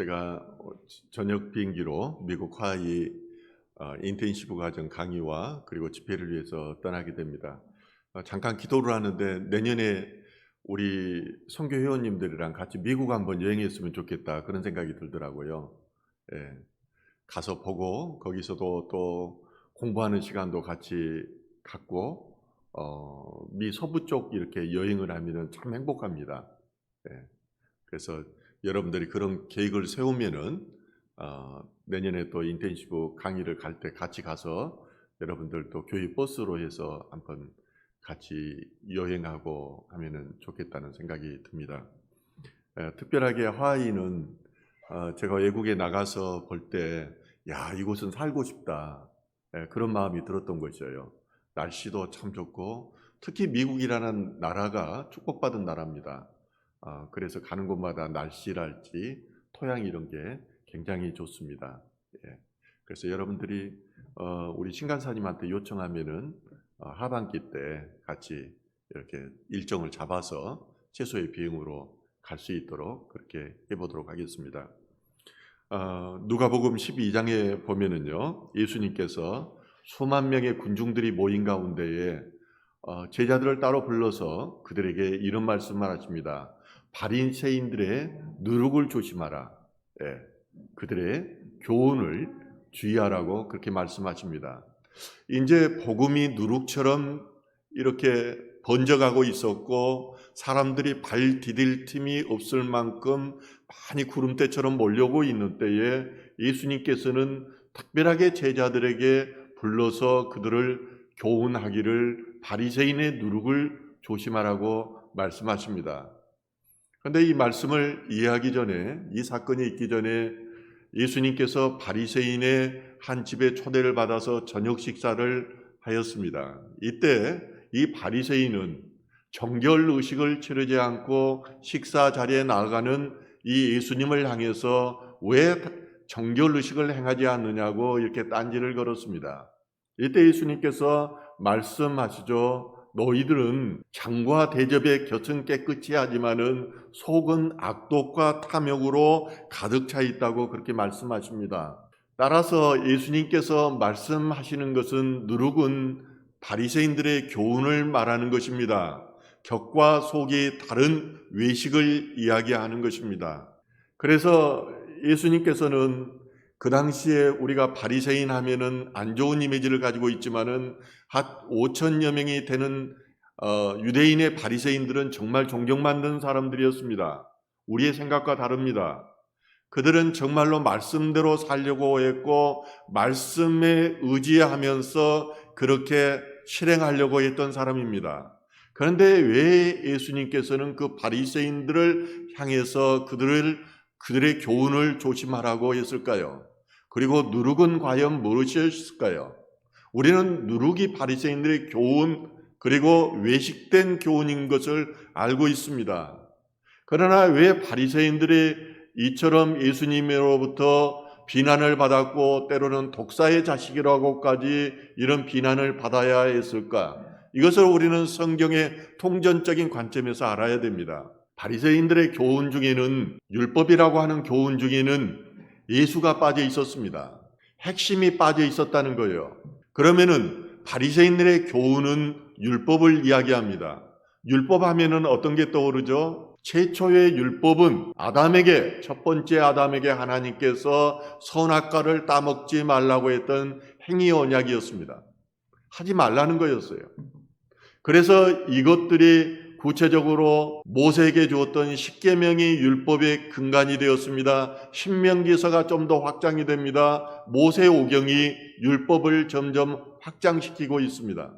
제가 저녁 비행기로 미국 하와이 인텐시브 과정 강의와 그리고 집회를 위해서 떠나게 됩니다. 잠깐 기도를 하는데 내년에 우리 선교 회원님들이랑 같이 미국 한번 여행했으면 좋겠다 그런 생각이 들더라고요. 예, 가서 보고 거기서도 또 공부하는 시간도 같이 갖고 미 서부 쪽 이렇게 여행을 하면 참 행복합니다. 예, 그래서 여러분들이 그런 계획을 세우면은 내년에 또 인텐시브 강의를 갈 때 같이 가서 여러분들도 교회 버스로 해서 한번 같이 여행하고 하면은 좋겠다는 생각이 듭니다. 특별하게 하와이는 제가 외국에 나가서 볼 때 야, 이곳은 살고 싶다. 그런 마음이 들었던 것이에요. 날씨도 참 좋고 특히 미국이라는 나라가 축복받은 나라입니다. 그래서 가는 곳마다 날씨랄지 토양 이런 게 굉장히 좋습니다. 예. 그래서 여러분들이 우리 신간사님한테 요청하면은 하반기 때 같이 이렇게 일정을 잡아서 최소의 비용으로 갈 수 있도록 그렇게 해보도록 하겠습니다. 누가복음 12장에 보면은요, 예수님께서 수만 명의 군중들이 모인 가운데에 제자들을 따로 불러서 그들에게 이런 말씀을 하십니다. 바리새인들의 누룩을 조심하라. 예, 그들의 교훈을 주의하라고 그렇게 말씀하십니다. 이제 복음이 누룩처럼 이렇게 번져가고 있었고 사람들이 발 디딜 틈이 없을 만큼 많이 구름대처럼 몰려오고 있는 때에 예수님께서는 특별하게 제자들에게 불러서 그들을 교훈하기를 바리새인의 누룩을 조심하라고 말씀하십니다. 그런데 이 말씀을 이해하기 전에, 이 사건이 있기 전에 예수님께서 바리새인의 한 집에 초대를 받아서 저녁 식사를 하였습니다. 이때 이 바리새인은 정결 의식을 치르지 않고 식사 자리에 나아가는 이 예수님을 향해서 왜 정결 의식을 행하지 않느냐고 이렇게 딴지를 걸었습니다. 이때 예수님께서 말씀하시죠. 너희들은 장과 대접의 곁은 깨끗이 하지만은 속은 악독과 탐욕으로 가득 차 있다고 그렇게 말씀하십니다. 따라서 예수님께서 말씀하시는 것은 누룩은 바리새인들의 교훈을 말하는 것입니다. 격과 속이 다른 외식을 이야기하는 것입니다. 그래서 예수님께서는 그 당시에 우리가 바리새인 하면은 안 좋은 이미지를 가지고 있지만은 한 5천여 명이 되는 유대인의 바리새인들은 정말 존경받는 사람들이었습니다. 우리의 생각과 다릅니다. 그들은 정말로 말씀대로 살려고 했고 말씀에 의지하면서 그렇게 실행하려고 했던 사람입니다. 그런데 왜 예수님께서는 그 바리새인들을 향해서 그들의 교훈을 조심하라고 했을까요? 그리고 누룩은 과연 무엇이었을까요? 우리는 누룩이 바리새인들의 교훈 그리고 외식된 교훈인 것을 알고 있습니다. 그러나 왜 바리새인들이 이처럼 예수님으로부터 비난을 받았고 때로는 독사의 자식이라고까지 이런 비난을 받아야 했을까? 이것을 우리는 성경의 통전적인 관점에서 알아야 됩니다. 바리새인들의 교훈 중에는 율법이라고 하는 교훈 중에는 예수가 빠져 있었습니다. 핵심이 빠져 있었다는 거예요. 그러면은 바리새인들의 교훈은 율법을 이야기합니다. 율법 하면은 어떤 게 떠오르죠? 최초의 율법은 첫 번째 아담에게 하나님께서 선악과를 따먹지 말라고 했던 행위 언약이었습니다. 하지 말라는 거였어요. 그래서 이것들이 구체적으로 모세에게 주었던 십계명이 율법의 근간이 되었습니다. 신명기서가 좀 더 확장이 됩니다. 모세오경이 율법을 점점 확장시키고 있습니다.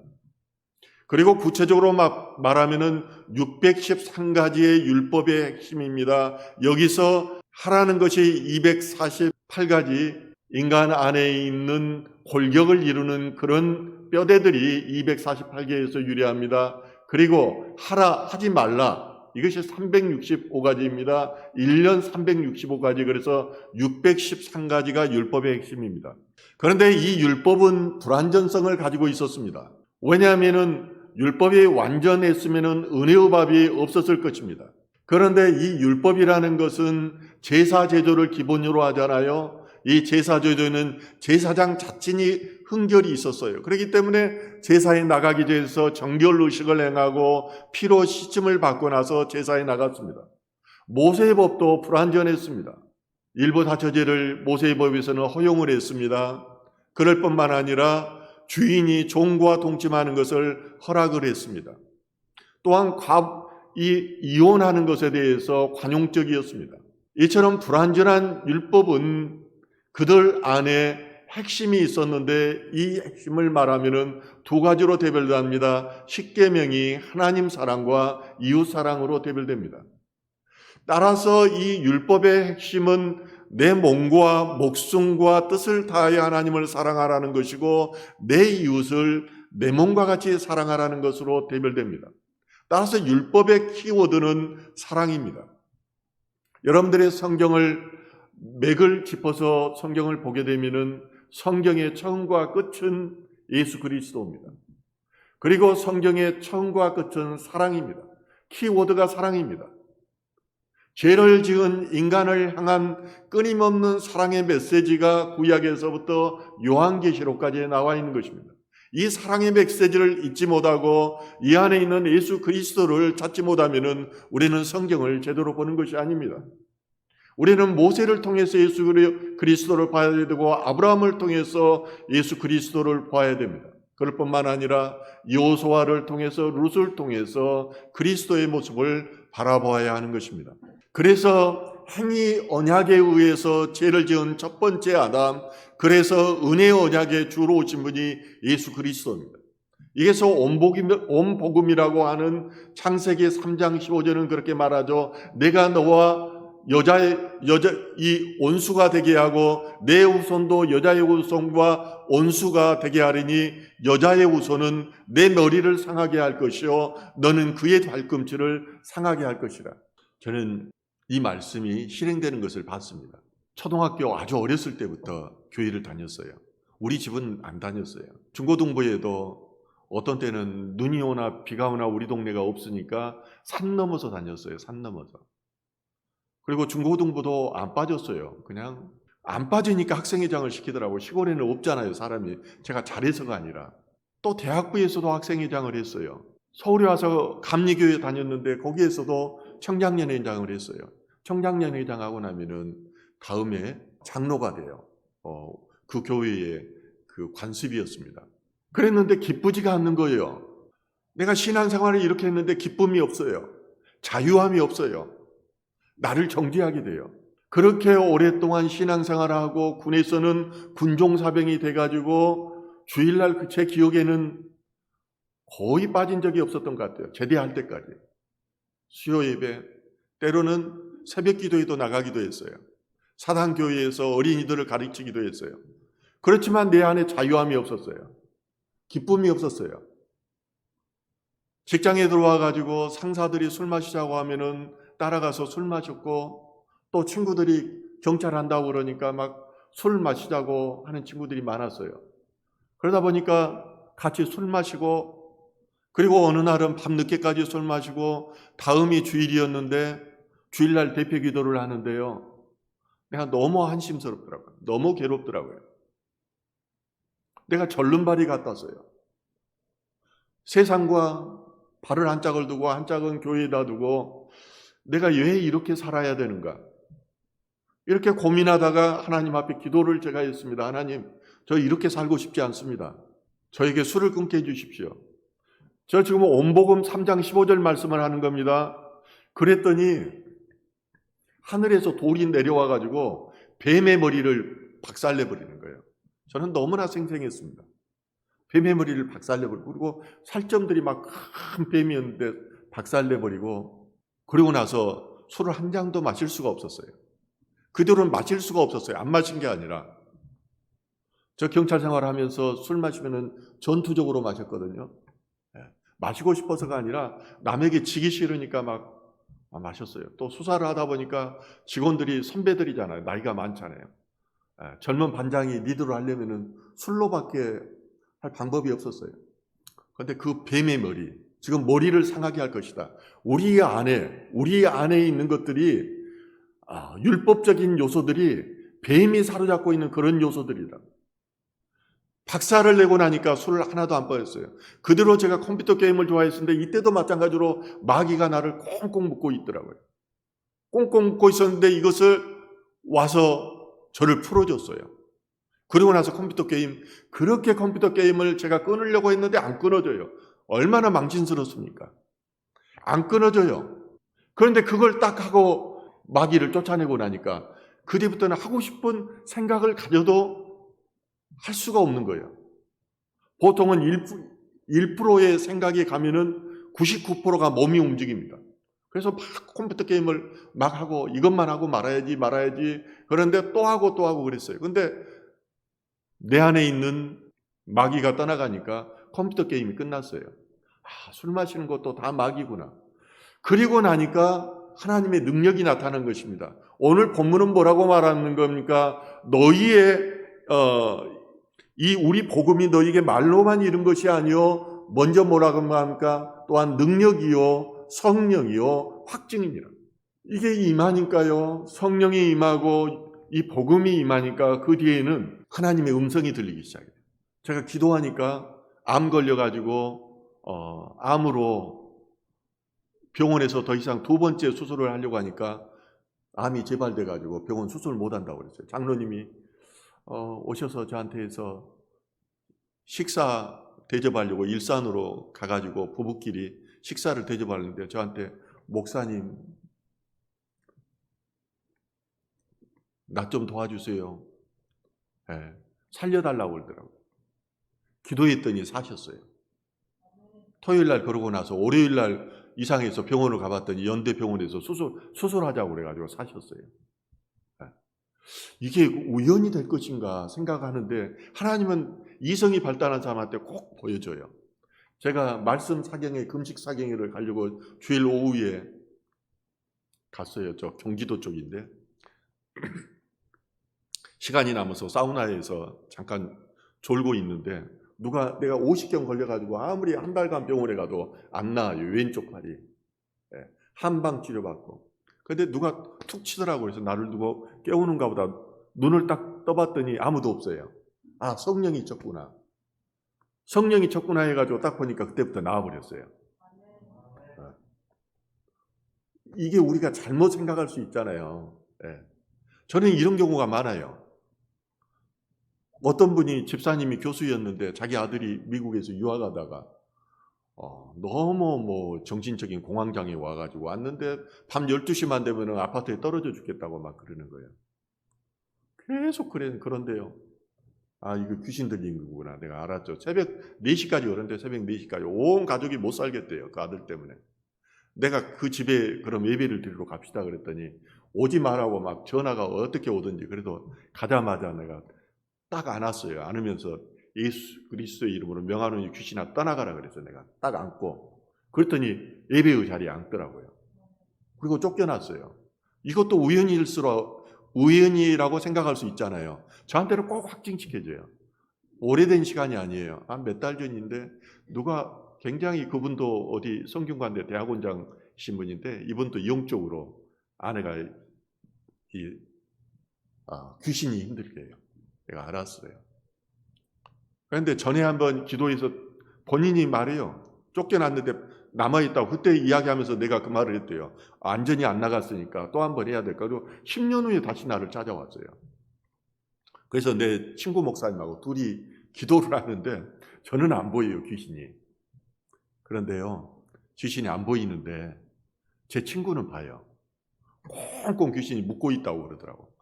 그리고 구체적으로 말하면은 613가지의 율법의 핵심입니다. 여기서 하라는 것이 248가지 인간 안에 있는 골격을 이루는 그런 뼈대들이 248개에서 유래합니다. 그리고 하지 말라. 이것이 365가지입니다. 1년 365가지 그래서 613가지가 율법의 핵심입니다. 그런데 이 율법은 불완전성을 가지고 있었습니다. 왜냐하면은 율법이 완전했으면은 은혜의 밥이 없었을 것입니다. 그런데 이 율법이라는 것은 제사 제조를 기본으로 하잖아요. 이 제사 제조는 제사장 자신이 흥결이 있었어요. 그렇기 때문에 제사에 나가기 전에서 정결 의식을 행하고 피로 씻음을 받고 나서 제사에 나갔습니다. 모세의 법도 불완전했습니다. 일부 다처제를 모세의 법에서는 허용을 했습니다. 그럴 뿐만 아니라 주인이 종과 동침하는 것을 허락을 했습니다. 또한 이혼하는 것에 대해서 관용적이었습니다. 이처럼 불완전한 율법은 그들 안에 핵심이 있었는데 이 핵심을 말하면은 두 가지로 대별됩니다. 십계명이 하나님 사랑과 이웃 사랑으로 대별됩니다. 따라서 이 율법의 핵심은 내 몸과 목숨과 뜻을 다하여 하나님을 사랑하라는 것이고 내 이웃을 내 몸과 같이 사랑하라는 것으로 대별됩니다. 따라서 율법의 키워드는 사랑입니다. 여러분들의 성경을 맥을 짚어서 성경을 보게 되면은 성경의 처음과 끝은 예수 그리스도입니다. 그리고 성경의 처음과 끝은 사랑입니다. 키워드가 사랑입니다. 죄를 지은 인간을 향한 끊임없는 사랑의 메시지가 구약에서부터 요한계시록까지 나와 있는 것입니다. 이 사랑의 메시지를 잊지 못하고 이 안에 있는 예수 그리스도를 찾지 못하면 우리는 성경을 제대로 보는 것이 아닙니다. 우리는 모세를 통해서 예수 그리스도를 봐야 되고 아브라함을 통해서 예수 그리스도를 봐야 됩니다. 그럴 뿐만 아니라 여호수아를 통해서 룻을 통해서 그리스도의 모습을 바라보아야 하는 것입니다. 그래서 행위 언약에 의해서 죄를 지은 첫 번째 아담, 그래서 은혜의 언약에 주로 오신 분이 예수 그리스도입니다. 이게서 온 복음이라고 하는 창세기 3장 15절은 그렇게 말하죠. 내가 너와 이 온수가 되게 하고 내 후손도 여자의 후손과 온수가 되게 하리니 여자의 후손은 내 머리를 상하게 할 것이요 너는 그의 발꿈치를 상하게 할 것이라. 저는 이 말씀이 실행되는 것을 봤습니다. 초등학교 아주 어렸을 때부터 교회를 다녔어요. 우리 집은 안 다녔어요. 중고등부에도 어떤 때는 눈이 오나 비가 오나 우리 동네가 없으니까 산 넘어서 다녔어요. 산 넘어서. 그리고 중고등부도 안 빠졌어요. 그냥 안 빠지니까 학생회장을 시키더라고요. 시골에는 없잖아요, 사람이. 제가 잘해서가 아니라. 또 대학부에서도 학생회장을 했어요. 서울에 와서 감리교회 다녔는데 거기에서도 청장년회장을 했어요. 청장년회장하고 나면은 다음에 장로가 돼요. 그 교회의 그 관습이었습니다. 그랬는데 기쁘지가 않는 거예요. 내가 신앙생활을 이렇게 했는데 기쁨이 없어요. 자유함이 없어요. 나를 정죄하게 돼요. 그렇게 오랫동안 신앙생활을 하고 군에서는 군종사병이 돼가지고 주일날 제 기억에는 거의 빠진 적이 없었던 것 같아요. 제대할 때까지. 수요 예배, 때로는 새벽 기도에도 나가기도 했어요. 사단교회에서 어린이들을 가르치기도 했어요. 그렇지만 내 안에 자유함이 없었어요. 기쁨이 없었어요. 직장에 들어와가지고 상사들이 술 마시자고 하면은 따라가서 술 마셨고 또 친구들이 경찰 한다고 그러니까 막 술 마시자고 하는 친구들이 많았어요. 그러다 보니까 같이 술 마시고 그리고 어느 날은 밤늦게까지 술 마시고 다음이 주일이었는데 주일날 대표 기도를 하는데요. 내가 너무 한심스럽더라고요. 너무 괴롭더라고요. 내가 절름발이 같았어요. 세상과 발을 한 짝을 두고 한 짝은 교회에다 두고 내가 왜 이렇게 살아야 되는가? 이렇게 고민하다가 하나님 앞에 기도를 제가 했습니다. 하나님, 저 이렇게 살고 싶지 않습니다. 저에게 술을 끊게 해주십시오. 저 지금 온복음 3장 15절 말씀을 하는 겁니다. 그랬더니 하늘에서 돌이 내려와가지고 뱀의 머리를 박살내버리는 거예요. 저는 너무나 생생했습니다. 뱀의 머리를 박살내버리고 그리고 살점들이 막 큰 뱀이었는데 박살내버리고 그리고 나서 술을 한 잔도 마실 수가 없었어요. 그들은 마실 수가 없었어요. 안 마신 게 아니라. 저 경찰 생활하면서 술 마시면은 전투적으로 마셨거든요. 마시고 싶어서가 아니라 남에게 지기 싫으니까 막 마셨어요. 또 수사를 하다 보니까 직원들이 선배들이잖아요. 나이가 많잖아요. 젊은 반장이 리드를 하려면은 술로밖에 할 방법이 없었어요. 그런데 그 뱀의 머리, 지금 머리를 상하게 할 것이다. 우리 안에 있는 것들이 율법적인 요소들이 뱀이 사로잡고 있는 그런 요소들이다. 박사를 내고 나니까 술을 하나도 안 빠졌어요. 그대로 제가 컴퓨터 게임을 좋아했었는데 이때도 마찬가지로 마귀가 나를 꽁꽁 묶고 있더라고요. 꽁꽁 묶고 있었는데 이것을 와서 저를 풀어줬어요. 그리고 나서 그렇게 컴퓨터 게임을 제가 끊으려고 했는데 안 끊어져요. 얼마나 망신스럽습니까? 안 끊어져요. 그런데 그걸 딱 하고 마귀를 쫓아내고 나니까 그 뒤부터는 하고 싶은 생각을 가져도 할 수가 없는 거예요. 보통은 1%의 생각이 가면은 99%가 몸이 움직입니다. 그래서 막 컴퓨터 게임을 막 하고 이것만 하고 말아야지. 그런데 또 하고 그랬어요. 근데 내 안에 있는 마귀가 떠나가니까 컴퓨터 게임이 끝났어요. 술 마시는 것도 다 마귀구나. 그리고 나니까 하나님의 능력이 나타난 것입니다. 오늘 본문은 뭐라고 말하는 겁니까? 이 우리 복음이 너희에게 말로만 이른 것이 아니요 먼저 뭐라고 합니까? 또한 능력이요 성령이요 확증이니라. 이게 임하니까요. 성령이 임하고 이 복음이 임하니까 그 뒤에는 하나님의 음성이 들리기 시작해요. 제가 기도하니까 암 걸려가지고 암으로 병원에서 더 이상 2번째 수술을 하려고 하니까 암이 재발돼가지고 병원 수술을 못한다고 그랬어요. 장로님이 오셔서 저한테 해서 식사 대접하려고 일산으로 가가지고 부부끼리 식사를 대접하는데 저한테 목사님 나 좀 도와주세요. 네, 살려달라고 그러더라고요. 기도했더니 사셨어요. 토요일 날 그러고 나서 월요일 날 이상해서 병원을 가봤더니 연대병원에서 수술하자고 그래가지고 사셨어요. 네. 이게 우연이 될 것인가 생각하는데 하나님은 이성이 발달한 사람한테 꼭 보여줘요. 제가 말씀 사경회, 금식 사경회를 가려고 주일 오후에 갔어요. 저 경기도 쪽인데 시간이 남아서 사우나에서 잠깐 졸고 있는데 내가 50경 걸려가지고 아무리 한 달간 병원에 가도 안 나아요. 왼쪽 팔이. 한방 치료받고. 근데 누가 툭 치더라고요. 그래서 나를 누가 깨우는가 보다 눈을 딱 떠봤더니 아무도 없어요. 성령이 쳤구나. 성령이 쳤구나 해가지고 딱 보니까 그때부터 나와버렸어요. 이게 우리가 잘못 생각할 수 있잖아요. 저는 이런 경우가 많아요. 어떤 분이 집사님이 교수였는데 자기 아들이 미국에서 유학하다가 너무 정신적인 공황장애 와가지고 왔는데 밤 12시만 되면 아파트에 떨어져 죽겠다고 막 그러는 거예요. 계속 그런데요. 이거 귀신 들린 거구나. 내가 알았죠. 새벽 4시까지 오는데 새벽 4시까지 온 가족이 못 살겠대요. 그 아들 때문에. 내가 그 집에 그럼 예배를 드리러 갑시다 그랬더니 오지 말라고 막 전화가 어떻게 오든지 그래도 가자마자 내가 딱 안았어요. 안으면서 예수 그리스도의 이름으로 명하노니 귀신아 떠나가라 그래서 내가 딱 안고 그랬더니 예배의 자리에 앉더라고요. 그리고 쫓겨났어요. 이것도 우연이라고 생각할 수 있잖아요. 저한테는 꼭 확증시켜줘요. 오래된 시간이 아니에요. 몇 달 전인데 누가 굉장히 그분도 어디 성균관대 대학원장신 분인데 이분도 영적으로 아내가 귀신이 힘들게 해요. 내가 알았어요. 그런데 전에 한번 기도해서 본인이 말해요. 쫓겨났는데 남아있다고 그때 이야기하면서 내가 그 말을 했대요. 완전히 안 나갔으니까 또 한 번 해야 될까. 그리고 10년 후에 다시 나를 찾아왔어요. 그래서 내 친구 목사님하고 둘이 기도를 하는데 저는 안 보여요, 귀신이. 그런데요, 귀신이 안 보이는데 제 친구는 봐요. 꽁꽁 귀신이 묶고 있다고 그러더라고.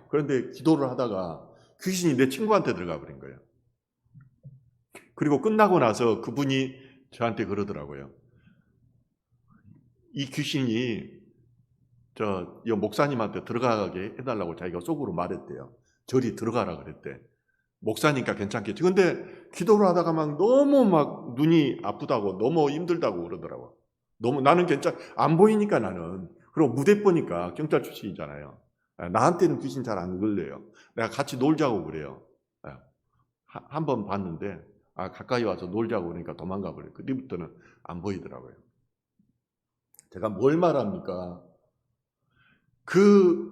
그런데 기도를 하다가 귀신이 내 친구한테 들어가 버린 거예요. 그리고 끝나고 나서 그분이 저한테 그러더라고요. 이 귀신이 이 목사님한테 들어가게 해달라고 자기가 속으로 말했대요. 저리 들어가라 그랬대. 목사니까 괜찮겠지. 근데 기도를 하다가 막 너무 막 눈이 아프다고 너무 힘들다고 그러더라고. 나는 안 보이니까 나는. 그리고 무대 보니까 경찰 출신이잖아요. 나한테는 귀신 잘 안 걸려요. 내가 같이 놀자고 그래요. 한 번 봤는데 가까이 와서 놀자고 그러니까 도망가 버려요. 그때부터는 안 보이더라고요. 제가 뭘 말합니까? 그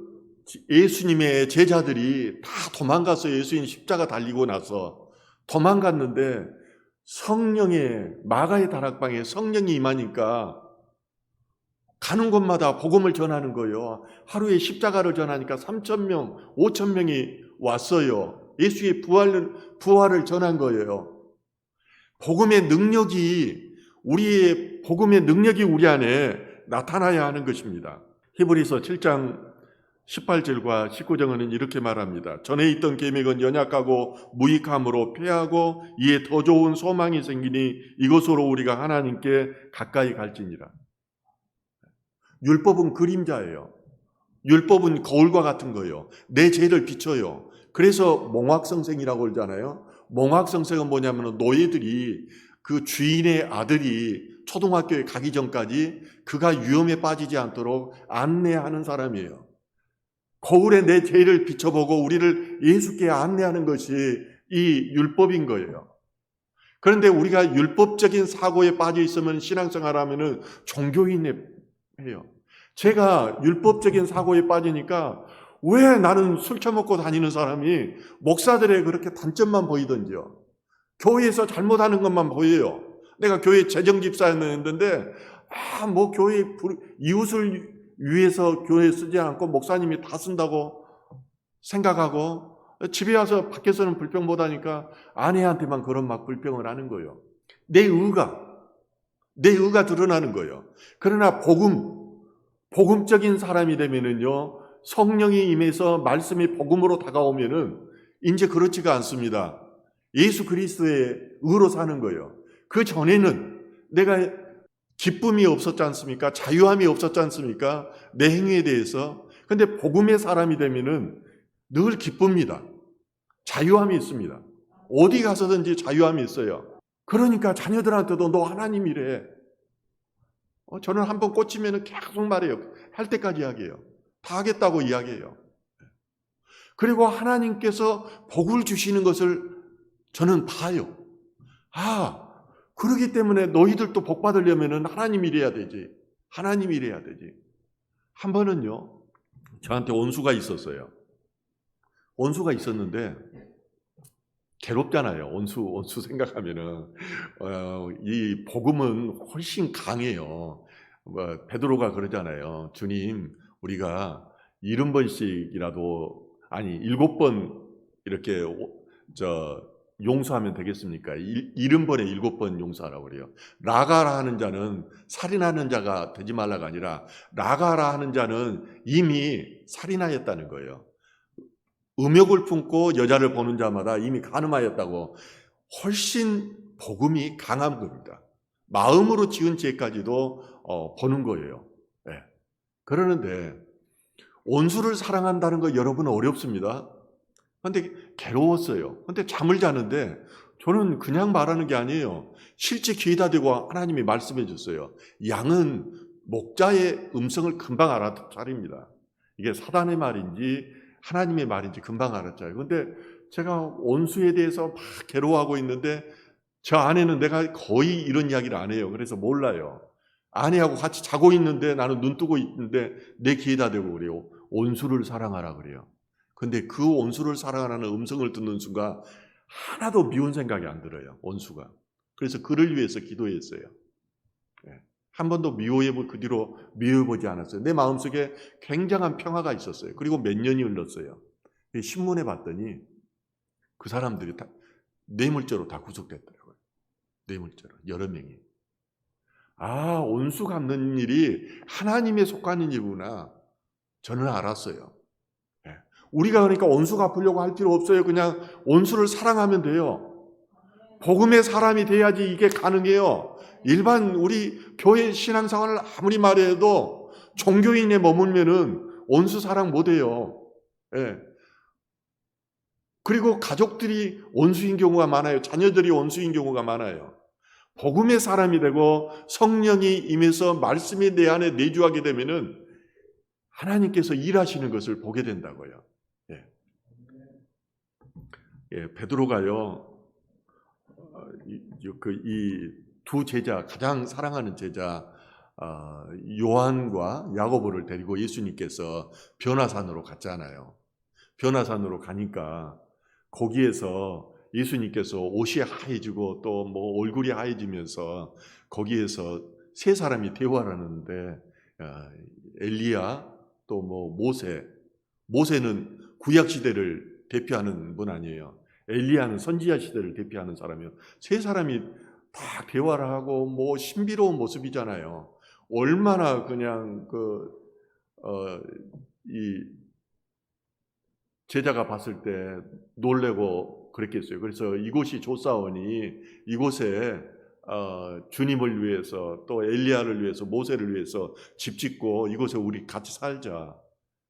예수님의 제자들이 다 도망가서 예수님 십자가 달리고 나서 도망갔는데 성령의 마가의 다락방에 성령이 임하니까 가는 곳마다 복음을 전하는 거예요. 하루에 십자가를 전하니까 3,000명, 5,000명이 왔어요. 예수의 부활을 전한 거예요. 복음의 능력이 우리 안에 나타나야 하는 것입니다. 히브리서 7장 18절과 19절은 이렇게 말합니다. 전에 있던 계명은 연약하고 무익함으로 패하고 이에 더 좋은 소망이 생기니 이것으로 우리가 하나님께 가까이 갈지니라. 율법은 그림자예요. 율법은 거울과 같은 거예요. 내 죄를 비춰요. 그래서 몽학성생이라고 그러잖아요. 몽학성생은 뭐냐면 노예들이 그 주인의 아들이 초등학교에 가기 전까지 그가 위험에 빠지지 않도록 안내하는 사람이에요. 거울에 내 죄를 비춰보고 우리를 예수께 안내하는 것이 이 율법인 거예요. 그런데 우리가 율법적인 사고에 빠져 있으면 신앙생활 하면은 종교인이에요. 제가 율법적인 사고에 빠지니까 왜 나는 술 처먹고 다니는 사람이 목사들의 그렇게 단점만 보이던지요. 교회에서 잘못하는 것만 보여요. 내가 교회 재정집사였는데 뭐 교회 이웃을 위해서 교회에 쓰지 않고 목사님이 다 쓴다고 생각하고 집에 와서 밖에서는 불평 못하니까 아내한테만 그런 막 불평을 하는 거예요. 내 의가 드러나는 거예요. 그러나 복음적인 사람이 되면은요, 성령이 임해서 말씀이 복음으로 다가오면은 이제 그렇지가 않습니다. 예수 그리스도의 의로 사는 거예요. 그 전에는 내가 기쁨이 없었지 않습니까? 자유함이 없었지 않습니까? 내 행위에 대해서. 근데 복음의 사람이 되면은 늘 기쁩니다. 자유함이 있습니다. 어디 가서든지 자유함이 있어요. 그러니까 자녀들한테도 너 하나님이래. 저는 한번 꽂히면 계속 말해요. 할 때까지 이야기해요. 다 하겠다고 이야기해요. 그리고 하나님께서 복을 주시는 것을 저는 봐요. 그러기 때문에 너희들도 복 받으려면 하나님 일해야 되지. 하나님 일해야 되지. 한 번은요, 저한테 원수가 있었어요. 원수가 있었는데 괴롭잖아요. 원수 생각하면은 이 복음은 훨씬 강해요. 베드로가 그러잖아요. 주님, 우리가 70번씩이라도 아니 7번 이렇게 용서하면 되겠습니까? 70번에 7번 용서하라고 그래요. 라가라 하는 자는 살인하는 자가 되지 말라가 아니라 라가라 하는 자는 이미 살인하였다는 거예요. 음욕을 품고 여자를 보는 자마다 이미 간음하였다고. 훨씬 복음이 강한 겁니다. 마음으로 지은 죄까지도 보는 거예요. 네. 그러는데 원수를 사랑한다는 거 여러분 어렵습니다. 그런데 괴로웠어요. 그런데 잠을 자는데 저는 그냥 말하는 게 아니에요. 실제 귀에다 대고 하나님이 말씀해 줬어요. 양은 목자의 음성을 금방 알아차립니다. 이게 사단의 말인지 하나님의 말인지 금방 알았잖아요. 그런데 제가 원수에 대해서 막 괴로워하고 있는데 저 아내는 내가 거의 이런 이야기를 안 해요. 그래서 몰라요. 아내하고 같이 자고 있는데 나는 눈 뜨고 있는데 내 귀에다 대고 그래요. 원수를 사랑하라 그래요. 근데 그 원수를 사랑하라는 음성을 듣는 순간 하나도 미운 생각이 안 들어요. 원수가. 그래서 그를 위해서 기도했어요. 한 번도 그 뒤로 미워해보지 않았어요. 내 마음속에 굉장한 평화가 있었어요. 그리고 몇 년이 흘렀어요. 신문에 봤더니 그 사람들이 다 뇌물죄로 다 구속됐더라고요. 뇌물죄로 여러 명이. 원수 갚는 일이 하나님에 속하는 일이구나. 저는 알았어요. 우리가 그러니까 원수 갚으려고 할 필요 없어요. 그냥 원수를 사랑하면 돼요. 복음의 사람이 돼야지 이게 가능해요. 일반 우리 교회 신앙생활을 아무리 말해도 종교인에 머물면은 원수 사랑 못해요. 그리고 가족들이 원수인 경우가 많아요. 자녀들이 원수인 경우가 많아요. 복음의 사람이 되고 성령이 임해서 말씀이 내 안에 내주하게 되면은 하나님께서 일하시는 것을 보게 된다고요. 베드로가요. 이 두 제자, 가장 사랑하는 제자 요한과 야고보를 데리고 예수님께서 변화산으로 갔잖아요. 변화산으로 가니까 거기에서 예수님께서 옷이 하얘지고 또 뭐 얼굴이 하얘지면서 거기에서 세 사람이 대화를 하는데 엘리야 또 뭐 모세는 구약 시대를 대표하는 분 아니에요. 엘리야는 선지자 시대를 대표하는 사람이에요. 세 사람이 다 대화를 하고 뭐 신비로운 모습이잖아요. 얼마나 그냥 이 제자가 봤을 때 놀래고 그랬겠어요. 그래서 이곳이 좋사오니 이곳에 주님을 위해서 또 엘리야를 위해서 모세를 위해서 집 짓고 이곳에 우리 같이 살자.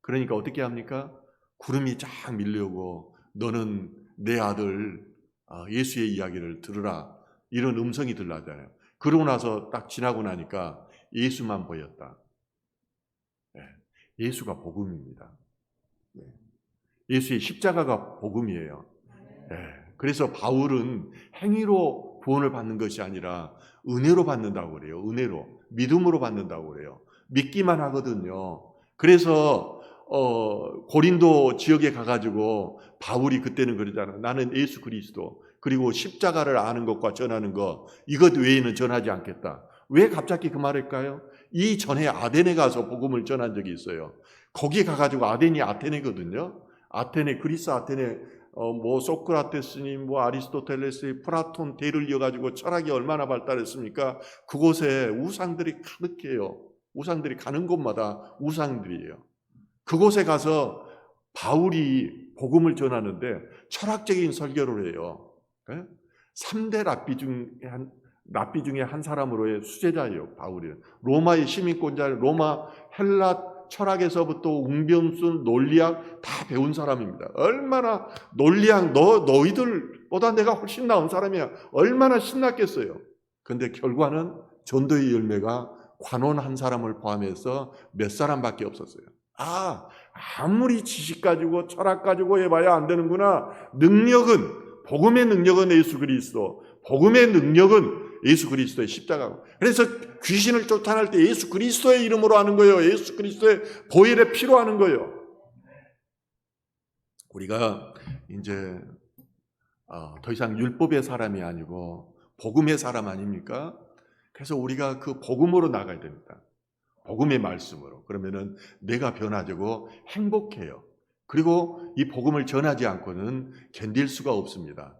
그러니까 어떻게 합니까? 구름이 쫙 밀려오고 너는 내 아들 예수의 이야기를 들으라. 이런 음성이 들려잖아요. 그러고 나서 딱 지나고 나니까 예수만 보였다. 예수가 복음입니다. 예수의 십자가가 복음이에요. 그래서 바울은 행위로 구원을 받는 것이 아니라 은혜로 받는다고 그래요. 은혜로, 믿음으로 받는다고 그래요. 믿기만 하거든요. 그래서 고린도 지역에 가가지고 바울이 그때는 그러잖아요. 나는 예수 그리스도 그리고 십자가를 아는 것과 전하는 것 이것 외에는 전하지 않겠다. 왜 갑자기 그 말일까요? 이 전에 아테네 가서 복음을 전한 적이 있어요. 거기 가가지고 아테네이 아테네거든요. 아테네, 그리스 아테네, 뭐 소크라테스님, 뭐 아리스토텔레스, 플라톤 대를 이어가지고 철학이 얼마나 발달했습니까? 그곳에 우상들이 가득해요. 우상들이 가는 곳마다 우상들이에요. 그곳에 가서 바울이 복음을 전하는데 철학적인 설교를 해요. 3대 랍비 중에 한 사람으로의 수제자예요. 바울이 로마의 시민권자, 로마 헬라 철학에서부터 웅변순, 논리학 다 배운 사람입니다. 얼마나 논리학 너희들보다 내가 훨씬 나은 사람이야. 얼마나 신났겠어요. 그런데 결과는 전도의 열매가 관원 한 사람을 포함해서 몇 사람밖에 없었어요. 아무리 지식 가지고 철학 가지고 해봐야 안 되는구나. 복음의 능력은 예수 그리스도, 복음의 능력은 예수 그리스도의 십자가고. 그래서 귀신을 쫓아낼 때 예수 그리스도의 이름으로 하는 거예요. 예수 그리스도의 보혈의 피로 하는 거예요. 우리가 이제 더 이상 율법의 사람이 아니고 복음의 사람 아닙니까? 그래서 우리가 그 복음으로 나가야 됩니다. 복음의 말씀으로. 그러면은 내가 변화되고 행복해요. 그리고 이 복음을 전하지 않고는 견딜 수가 없습니다.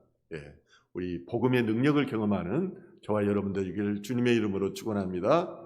우리 복음의 능력을 경험하는 저와 여러분들 되기를 주님의 이름으로 축원합니다.